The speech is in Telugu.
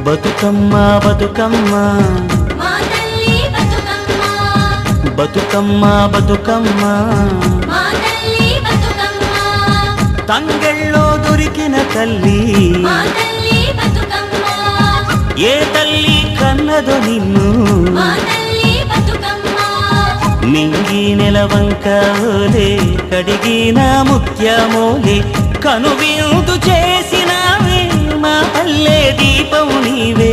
బతుకమ్మ బతుకమ్మ మా తల్లి బతుకమ్మ బతుకమ్మ బతుకమ్మ మా తల్లి బతుకమ్మ తంగెళ్ళో దొరికిన తల్లి మా తల్లి బతుకమ్మ ఏ తల్లి కన్నదో నిన్ను మా తల్లి బతుకమ్మ నింగి నెలవంకలే కడిగిన ముత్యమోలే కనువిందు చేసినావే మా పల్లె దీపం నీవే